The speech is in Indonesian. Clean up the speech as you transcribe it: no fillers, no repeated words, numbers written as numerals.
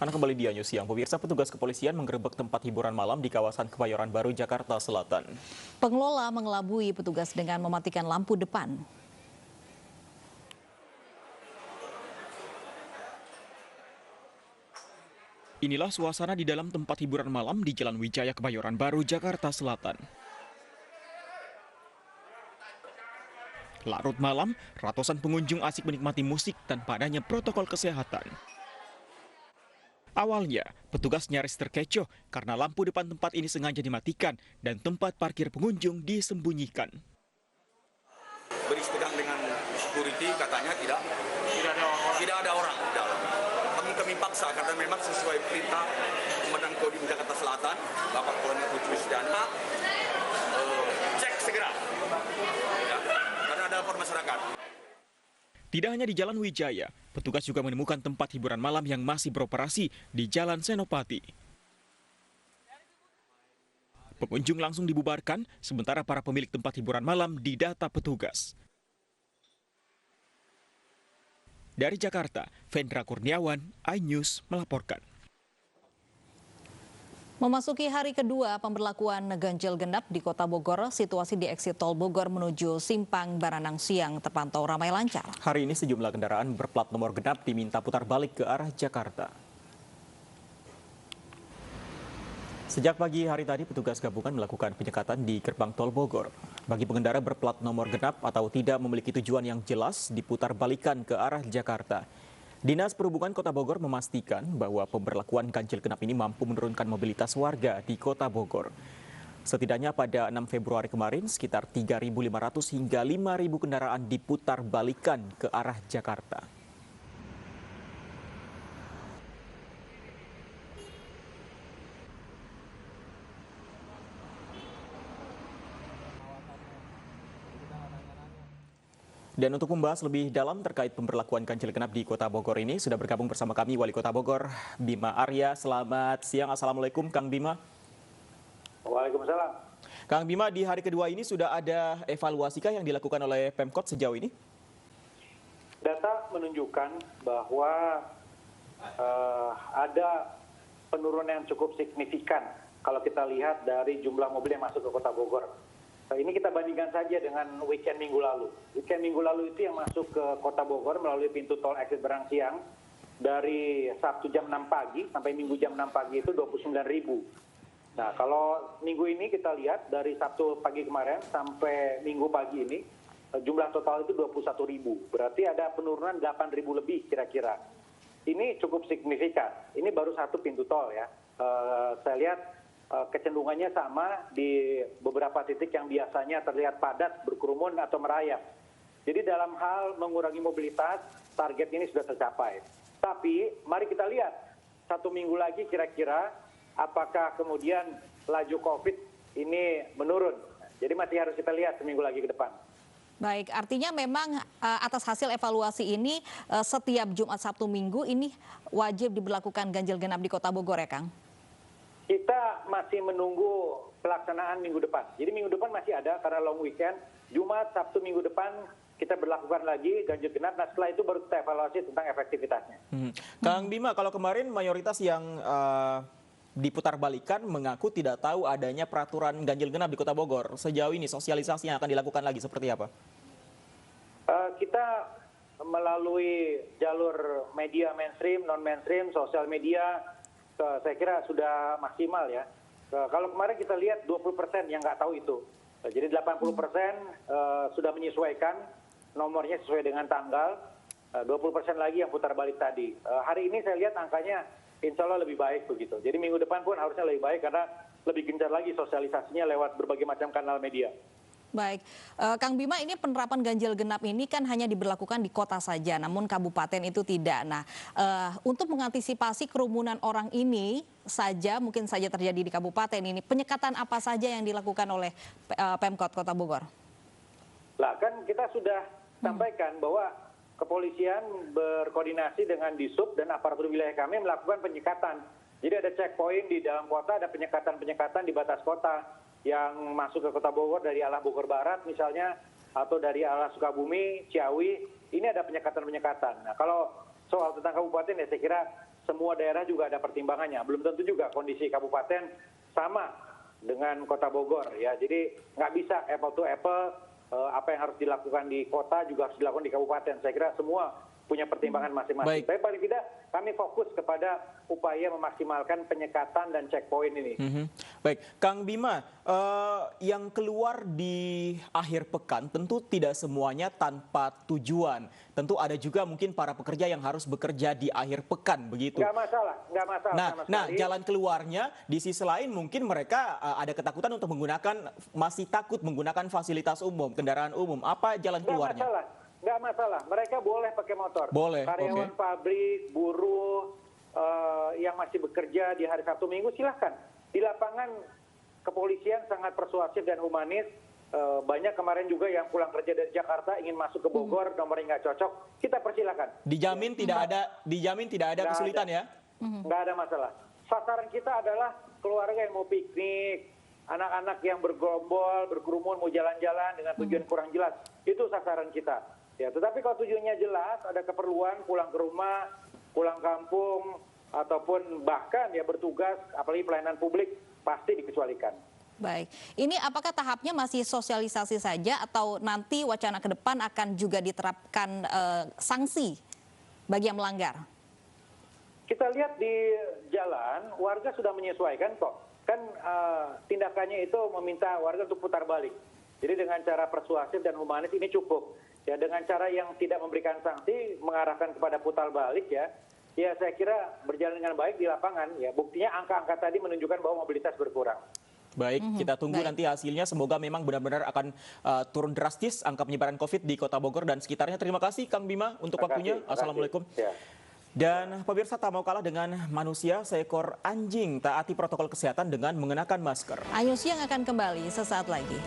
Anda kembali di News Siang. Pemirsa, petugas kepolisian menggerebek tempat hiburan malam di kawasan Kebayoran Baru, Jakarta Selatan. Pengelola mengelabui petugas dengan mematikan lampu depan. Inilah suasana di dalam tempat hiburan malam di Jalan Wijaya Kebayoran Baru, Jakarta Selatan. Larut malam, ratusan pengunjung asik menikmati musik tanpa adanya protokol kesehatan. Awalnya, petugas nyaris terkecoh karena lampu depan tempat ini sengaja dimatikan dan tempat parkir pengunjung disembunyikan. Berisi tegang dengan security, katanya tidak ada orang di dalam. Kami paksa karena memang sesuai perintah Komandan Kodim Jakarta Selatan, Bapak Kolonel Putu Wisdana, cek segera, ya, karena ada lapor masyarakat. Tidak hanya di Jalan Wijaya, petugas juga menemukan tempat hiburan malam yang masih beroperasi di Jalan Senopati. Pengunjung langsung dibubarkan, sementara para pemilik tempat hiburan malam didata petugas. Dari Jakarta, Vendra Kurniawan, iNews melaporkan. Memasuki hari kedua pemberlakuan ganjil genap di Kota Bogor, situasi di eksit tol Bogor menuju Simpang Baranang Siang terpantau ramai lancar. Hari ini sejumlah kendaraan berplat nomor genap diminta putar balik ke arah Jakarta. Sejak pagi hari tadi, petugas gabungan melakukan penyekatan di gerbang tol Bogor. Bagi pengendara berplat nomor genap atau tidak memiliki tujuan yang jelas, diputar balikan ke arah Jakarta. Dinas Perhubungan Kota Bogor memastikan bahwa pemberlakuan ganjil genap ini mampu menurunkan mobilitas warga di Kota Bogor. Setidaknya pada 6 Februari kemarin, sekitar 3.500 hingga 5.000 kendaraan diputar balikan ke arah Jakarta. Dan untuk membahas lebih dalam terkait pemberlakuan ganjil genap di Kota Bogor ini, sudah bergabung bersama kami Wali Kota Bogor, Bima Arya. Selamat siang, Assalamualaikum Kang Bima. Waalaikumsalam. Kang Bima, di hari kedua ini sudah ada evaluasikah yang dilakukan oleh Pemkot sejauh ini? Data menunjukkan bahwa ada penurunan yang cukup signifikan kalau kita lihat dari jumlah mobil yang masuk ke Kota Bogor. Ini kita bandingkan saja dengan weekend minggu lalu. Weekend minggu lalu itu yang masuk ke Kota Bogor melalui pintu tol exit Baranang Siang dari Sabtu jam 6 pagi sampai Minggu jam 6 pagi itu 29.000. Nah, kalau minggu ini kita lihat dari Sabtu pagi kemarin sampai Minggu pagi ini jumlah total itu 21.000. Berarti ada penurunan 8.000 lebih kira-kira. Ini cukup signifikan. Ini baru satu pintu tol ya. Saya lihat kecenderungannya sama di beberapa titik yang biasanya terlihat padat, berkerumun atau merayap. Jadi dalam hal mengurangi mobilitas, target ini sudah tercapai. Tapi mari kita lihat satu minggu lagi kira-kira apakah kemudian laju COVID ini menurun. Jadi masih harus kita lihat seminggu lagi ke depan. Baik, artinya memang atas hasil evaluasi ini setiap Jumat, Sabtu, Minggu ini wajib diberlakukan ganjil genap di Kota Bogor ya, Kang? Kita masih menunggu pelaksanaan minggu depan. Jadi minggu depan masih ada karena long weekend. Jumat, Sabtu, Minggu depan kita berlakukan lagi ganjil genap. Nah setelah itu baru kita evaluasi tentang efektivitasnya. Kang Bima, kalau kemarin mayoritas yang diputar balikan mengaku tidak tahu adanya peraturan ganjil genap di Kota Bogor. Sejauh ini sosialisasi yang akan dilakukan lagi seperti apa? Kita melalui jalur media mainstream, non-mainstream, sosial media, saya kira sudah maksimal ya. Kalau kemarin kita lihat 20% yang nggak tahu itu. Jadi 80% sudah menyesuaikan, nomornya sesuai dengan tanggal, 20% lagi yang putar balik tadi. Hari ini saya lihat angkanya insya Allah lebih baik begitu. Jadi minggu depan pun harusnya lebih baik karena lebih gencar lagi sosialisasinya lewat berbagai macam kanal media. Baik, Kang Bima, ini penerapan ganjil genap ini kan hanya diberlakukan di kota saja, namun kabupaten itu tidak. Nah, untuk mengantisipasi kerumunan orang ini saja, mungkin saja terjadi di kabupaten ini, penyekatan apa saja yang dilakukan oleh Pemkot Kota Bogor? Lah kan kita sudah sampaikan bahwa kepolisian berkoordinasi dengan Disub dan aparatur wilayah kami melakukan penyekatan. Jadi ada checkpoint di dalam kota, ada penyekatan-penyekatan di batas kota yang masuk ke Kota Bogor dari arah Bogor Barat misalnya, atau dari arah Sukabumi, Ciawi, ini ada penyekatan-penyekatan. Nah kalau soal tentang kabupaten ya saya kira semua daerah juga ada pertimbangannya. Belum tentu juga kondisi kabupaten sama dengan kota Bogor ya. Jadi nggak bisa apple to apple, apa yang harus dilakukan di kota juga harus dilakukan di kabupaten. Saya kira semua punya pertimbangan masing-masing. Tapi paling tidak kami fokus kepada upaya memaksimalkan penyekatan dan checkpoint ini. Baik, Kang Bima, yang keluar di akhir pekan tentu tidak semuanya tanpa tujuan. Tentu ada juga mungkin para pekerja yang harus bekerja di akhir pekan, begitu. Nggak masalah sama Nah, sekali. jalan keluarnya di sisi lain mungkin mereka ada ketakutan untuk masih takut menggunakan fasilitas umum, kendaraan umum. Apa jalan keluarnya? Nggak masalah, mereka boleh pakai motor. Boleh, Karyawan pabrik, buruh, yang masih bekerja di hari Sabtu Minggu silahkan. Di lapangan kepolisian sangat persuasif dan humanis. Banyak kemarin juga yang pulang kerja dari Jakarta ingin masuk ke Bogor, nomornya nggak cocok, kita persilakan. Dijamin tidak ada kesulitan ya? Nggak ada masalah. Sasaran kita adalah keluarga yang mau piknik, anak-anak yang bergerombol, berkerumun, mau jalan-jalan dengan tujuan kurang jelas. Itu sasaran kita. Ya, tetapi kalau tujuannya jelas, ada keperluan pulang ke rumah, pulang kampung, ataupun bahkan ya bertugas, apalagi pelayanan publik, pasti dikecualikan. Baik, ini apakah tahapnya masih sosialisasi saja atau nanti wacana ke depan akan juga diterapkan sanksi bagi yang melanggar? Kita lihat di jalan, warga sudah menyesuaikan kok. Kan tindakannya itu meminta warga untuk putar balik. Jadi dengan cara persuasif dan humanis ini cukup. Ya, dengan cara yang tidak memberikan sanksi, mengarahkan kepada putar balik ya saya kira berjalan dengan baik di lapangan. Ya, buktinya angka-angka tadi menunjukkan bahwa mobilitas berkurang. Baik, kita tunggu nanti hasilnya. Semoga memang benar-benar akan turun drastis angka penyebaran COVID di Kota Bogor dan sekitarnya. Terima kasih Kang Bima untuk waktunya. Assalamualaikum. Ya. Dan pemirsa, tak mau kalah dengan manusia, seekor anjing taati protokol kesehatan dengan mengenakan masker. Ayu Siang akan kembali sesaat lagi.